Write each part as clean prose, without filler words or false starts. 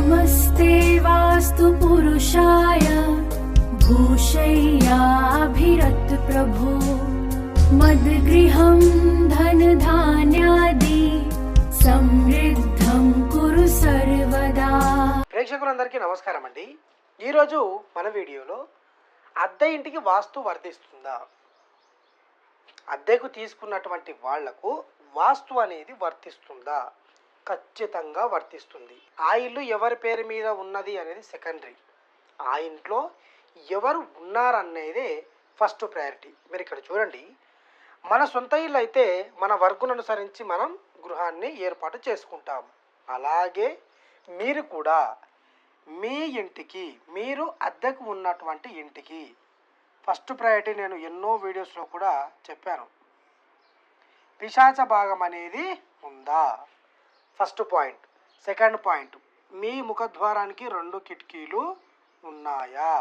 नमस्ते वास्तु पुरुषाय भूषय्याभिरत प्रभो मद्गृहं धनधान्यादि समृद्धं कुरु सर्वदा। ప్రేక్షకులందరికీ నమస్కారం అండి. ఈరోజు మన వీడియోలో అద్దె ఇంటికి వాస్తు వర్తిస్తుందా, అద్దెకు తీసుకున్నటువంటి వాళ్లకు వాస్తు అనేది వర్తిస్తుందా? ఖచ్చితంగా వర్తిస్తుంది. ఆ ఇల్లు ఎవరి పేరు మీద ఉన్నది అనేది సెకండరీ, ఆ ఇంట్లో ఎవరు ఉన్నారనేదే ఫస్ట్ ప్రయారిటీ. మీరు ఇక్కడ చూడండి, మన సొంత ఇల్లు అయితే మన వర్గును అనుసరించి మనం గృహాన్ని ఏర్పాటు చేసుకుంటాం. అలాగే మీరు కూడా మీ ఇంటికి, మీరు అద్దెకు ఉన్నటువంటి ఇంటికి ఫస్ట్ ప్రయారిటీ నేను ఎన్నో వీడియోస్లో కూడా చెప్పాను. పిశాచ భాగం అనేది ఉందా? First point. సెకండ్ పాయింట్, మీ ముఖద్వారానికి 2 కిటికీలు ఉన్నాయా?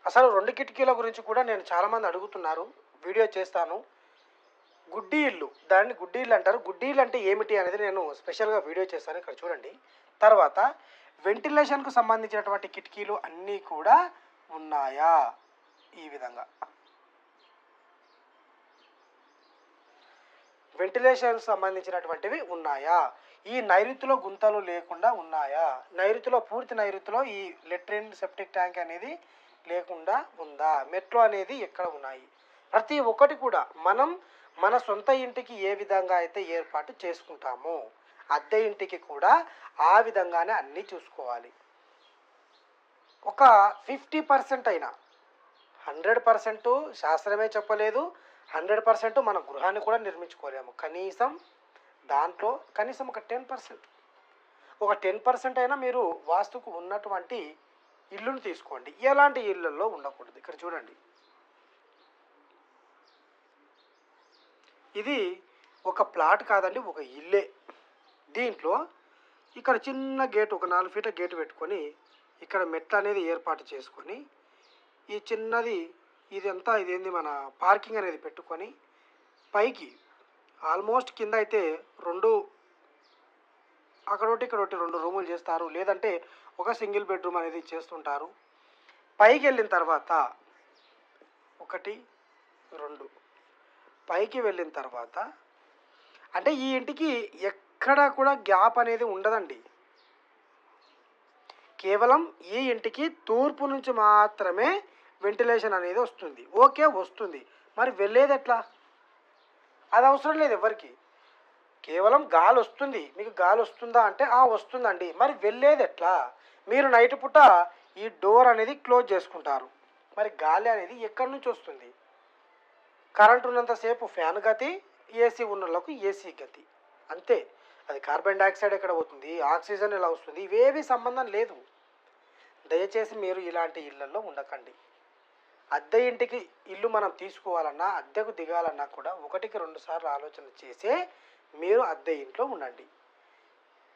అసలు 2 కిటికీల గురించి కూడా నేను చాలామంది అడుగుతున్నారు, వీడియో చేస్తాను. గుడ్డి ఇల్లు, దాన్ని గుడ్డి ఇల్లు అంటారు. గుడ్డి ఇల్లు అంటే ఏమిటి అనేది నేను స్పెషల్గా వీడియో చేస్తాను, ఇక్కడ చూడండి. తర్వాత వెంటిలేషన్కు సంబంధించినటువంటి కిటికీలు అన్నీ కూడా ఉన్నాయా? ఈ విధంగా వెంటిలేషన్ సంబంధించినటువంటివి ఉన్నాయా? ఈ నైరుతిలో గుంతలు లేకుండా ఉన్నాయా? నైరుతిలో, పూర్తి నైరుతిలో ఈ లెట్రిన్ సెప్టిక్ ట్యాంక్ అనేది లేకుండా ఉందా? మెట్లు అనేది ఎక్కడ ఉన్నాయి? ప్రతి ఒక్కటి కూడా మనం మన సొంత ఇంటికి ఏ విధంగా అయితే ఏర్పాటు చేసుకుంటామో అద్దె ఇంటికి కూడా ఆ విధంగానే అన్నీ చూసుకోవాలి. ఒక 50% అయినా, 100% శాస్త్రమే చెప్పలేదు, 100% మన గృహాన్ని కూడా నిర్మించుకోలేము. కనీసం దాంట్లో కనీసం ఒక 10% అయినా మీరు వాస్తుకు ఉన్నటువంటి ఇల్లును తీసుకోండి. ఎలాంటి ఇళ్ళల్లో ఉండకూడదు. ఇక్కడ చూడండి, ఇది ఒక ప్లాట్ కాదండి, ఒక ఇల్లే. దీంట్లో ఇక్కడ చిన్న గేటు, ఒక 4 ఫీట్ల గేటు పెట్టుకొని ఇక్కడ మెట్లు అనేది ఏర్పాటు చేసుకొని, ఈ చిన్నది ఇదేంది మన పార్కింగ్ అనేది పెట్టుకొని, పైకి ఆల్మోస్ట్ కింద అయితే 2 అక్కడొకటి ఇక్కడొకటి 2 రూములు చేస్తారు, లేదంటే ఒక సింగిల్ బెడ్రూమ్ అనేది చేస్తుంటారు. పైకి వెళ్ళిన తర్వాత 1 2 పైకి వెళ్ళిన తర్వాత అంటే ఈ ఇంటికి ఎక్కడ కూడా గ్యాప్ అనేది ఉండదండి. కేవలం ఈ ఇంటికి తూర్పు నుంచి మాత్రమే వెంటిలేషన్ అనేది వస్తుంది. ఓకే, వస్తుంది. మరి వెళ్ళేది ఎట్లా? అది అవసరం లేదు ఎవరికి. కేవలం గాలి వస్తుంది. మీకు గాలి వస్తుందా అంటే వస్తుందండి. మరి వెళ్ళేది ఎట్లా? మీరు నైట్ పూట ఈ డోర్ అనేది క్లోజ్ చేసుకుంటారు. మరి గాలి అనేది ఎక్కడి నుంచి వస్తుంది? కరెంట్ ఉన్నంతసేపు ఫ్యాన్ గతి, ఏసీ ఉన్నోళ్ళకు ఏసీ గతి, అంతే. అది కార్బన్ డైఆక్సైడ్ ఎక్కడ పోతుంది, ఆక్సిజన్ ఎలా వస్తుంది, ఇవేవి సంబంధం లేదు. దయచేసి మీరు ఇలాంటి ఇళ్లలో ఉండకండి. అద్దె ఇంటికి ఇల్లు మనం తీసుకోవాలన్నా, అద్దెకు దిగాలన్నా కూడా 1కి 2 సార్లు ఆలోచన చేసే మీరు అద్దె ఇంట్లో ఉండండి.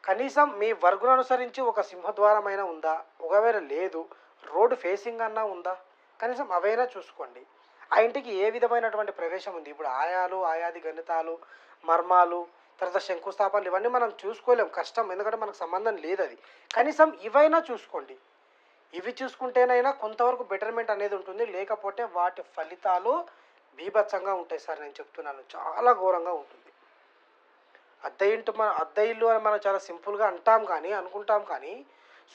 కనీసం మీ వర్గును అనుసరించి ఒక సింహద్వారమైనా ఉందా? ఒకవేళ లేదు, రోడ్డు ఫేసింగ్ అన్నా ఉందా? కనీసం అవైనా చూసుకోండి. ఆ ఇంటికి ఏ విధమైనటువంటి ప్రవేశం ఉంది? ఇప్పుడు ఆయాలు, ఆయాది గణితాలు, మర్మాలు, తర్వాత శంకుస్థాపనలు ఇవన్నీ మనం చూసుకోలేం, కష్టం. ఎందుకంటే మనకు సంబంధం లేదు అది. కనీసం ఇవైనా చూసుకోండి. ఇవి చూసుకుంటేనైనా కొంతవరకు బెటర్మెంట్ అనేది ఉంటుంది. లేకపోతే వాటి ఫలితాలు బీభత్సంగా ఉంటాయి సార్, నేను చెప్తున్నాను. చాలా ఘోరంగా ఉంటుంది. అద్దె ఇల్లు అని మనం చాలా సింపుల్గా అనుకుంటాం కానీ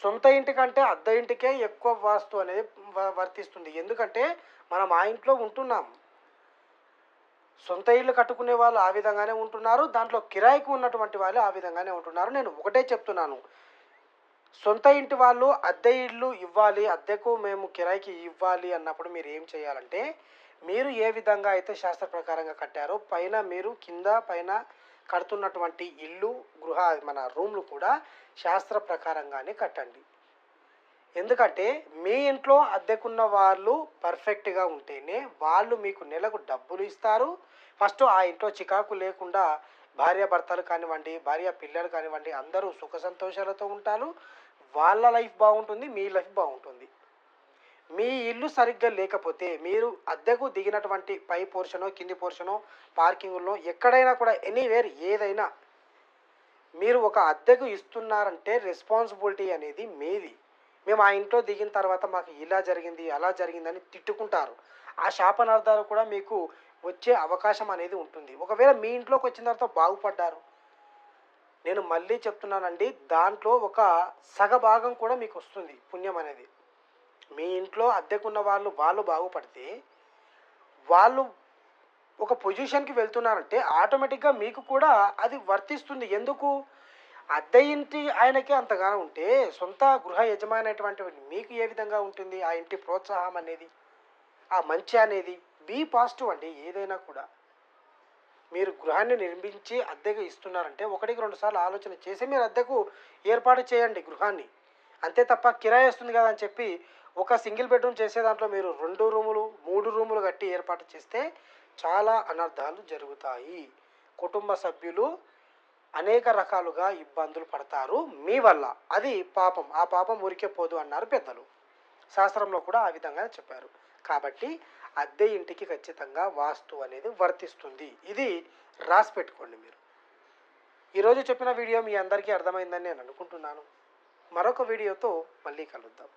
సొంత ఇంటికంటే అద్దె ఇంటికే ఎక్కువ వాస్తు అనేది వర్తిస్తుంది. ఎందుకంటే మనం ఆ ఇంట్లో ఉంటున్నాం. సొంత ఇల్లు కట్టుకునే వాళ్ళు ఆ విధంగానే ఉంటున్నారు, దాంట్లో కిరాయికి ఉన్నటువంటి వాళ్ళు ఆ విధంగానే ఉంటున్నారు. నేను ఒకటే చెప్తున్నాను, సొంత ఇంటి వాళ్ళు అద్దె ఇల్లు ఇవ్వాలి, అద్దెకు మేము కిరాయికి ఇవ్వాలి అన్నప్పుడు మీరు ఏం చేయాలంటే, మీరు ఏ విధంగా అయితే శాస్త్ర ప్రకారంగా కట్టారో పైన మీరు కింద పైన కడుతున్నటువంటి ఇల్లు, మన రూమ్లు కూడా శాస్త్ర ప్రకారంగానే కట్టండి. ఎందుకంటే మీ ఇంట్లో అద్దెకున్న వాళ్ళు పర్ఫెక్ట్గా ఉంటేనే వాళ్ళు మీకు నెలకు డబ్బులు ఇస్తారు. ఫస్ట్ ఆ ఇంట్లో చికాకు లేకుండా భార్యాభర్తలు కానివ్వండి, భార్య పిల్లలు కానివ్వండి, అందరూ సుఖ సంతోషాలతో ఉంటారు. వాళ్ళ లైఫ్ బాగుంటుంది, మీ లైఫ్ బాగుంటుంది. మీ ఇల్లు సరిగ్గా లేకపోతే మీరు అద్దెకు దిగినటువంటి పై పోర్షనో కింది పోర్షనో పార్కింగ్లో ఎక్కడైనా కూడా ఎనీవేర్ ఏదైనా మీరు ఒక అద్దెకు ఇస్తున్నారంటే రెస్పాన్సిబిలిటీ అనేది మీది. మేము ఆ ఇంట్లో దిగిన తర్వాత మాకు ఇలా జరిగింది అలా జరిగిందని తిట్టుకుంటారు. ఆ శాపనార్థాలు కూడా మీకు వచ్చే అవకాశం అనేది ఉంటుంది. ఒకవేళ మీ ఇంట్లోకి వచ్చిన తర్వాత బాగుపడ్డారు, నేను మళ్ళీ చెప్తున్నానండి, దాంట్లో ఒక సగభాగం కూడా మీకు వస్తుంది పుణ్యం అనేది. మీ ఇంట్లో అద్దెకున్న వాళ్ళు బాగుపడితే, వాళ్ళు ఒక పొజిషన్కి వెళ్తున్నారంటే ఆటోమేటిక్గా మీకు కూడా అది వర్తిస్తుంది. ఎందుకు? అద్దె ఇంటి ఆయనకే అంతగా ఉంటే సొంత గృహ యజమానైనటువంటి మీకు ఏ విధంగా ఉంటుంది ఆ ఇంటి ప్రోత్సాహం అనేది, ఆ మంచి అనేది? బీ పాజిటివ్ అండి. ఏదైనా కూడా మీరు గృహాన్ని నిర్మించి అద్దెకు ఇస్తున్నారంటే ఒకటికి రెండు సార్లు ఆలోచన చేసి మీరు అద్దెకు ఏర్పాటు చేయండి గృహాన్ని. అంతే తప్ప కిరాయి వస్తుంది కదా అని చెప్పి ఒక సింగిల్ బెడ్రూమ్ చేసే దాంట్లో మీరు 2 రూములు 3 రూములు కట్టి ఏర్పాటు చేస్తే చాలా అనర్థాలు జరుగుతాయి. కుటుంబ సభ్యులు అనేక రకాలుగా ఇబ్బందులు పడతారు మీ వల్ల. అది పాపం. ఆ పాపం ఊరికే పోదు అన్నారు పెద్దలు. శాస్త్రంలో కూడా ఆ విధంగానే చెప్పారు. కాబట్టి అద్దె ఇంటికి ఖచ్చితంగా వాస్తు అనేది వర్తిస్తుంది. ఇది రాసి పెట్టుకోండి మీరు. ఈరోజు చెప్పిన వీడియో మీ అందరికీ అర్థమైందని నేను అనుకుంటున్నాను. మరొక వీడియోతో మళ్ళీ కలుద్దాం.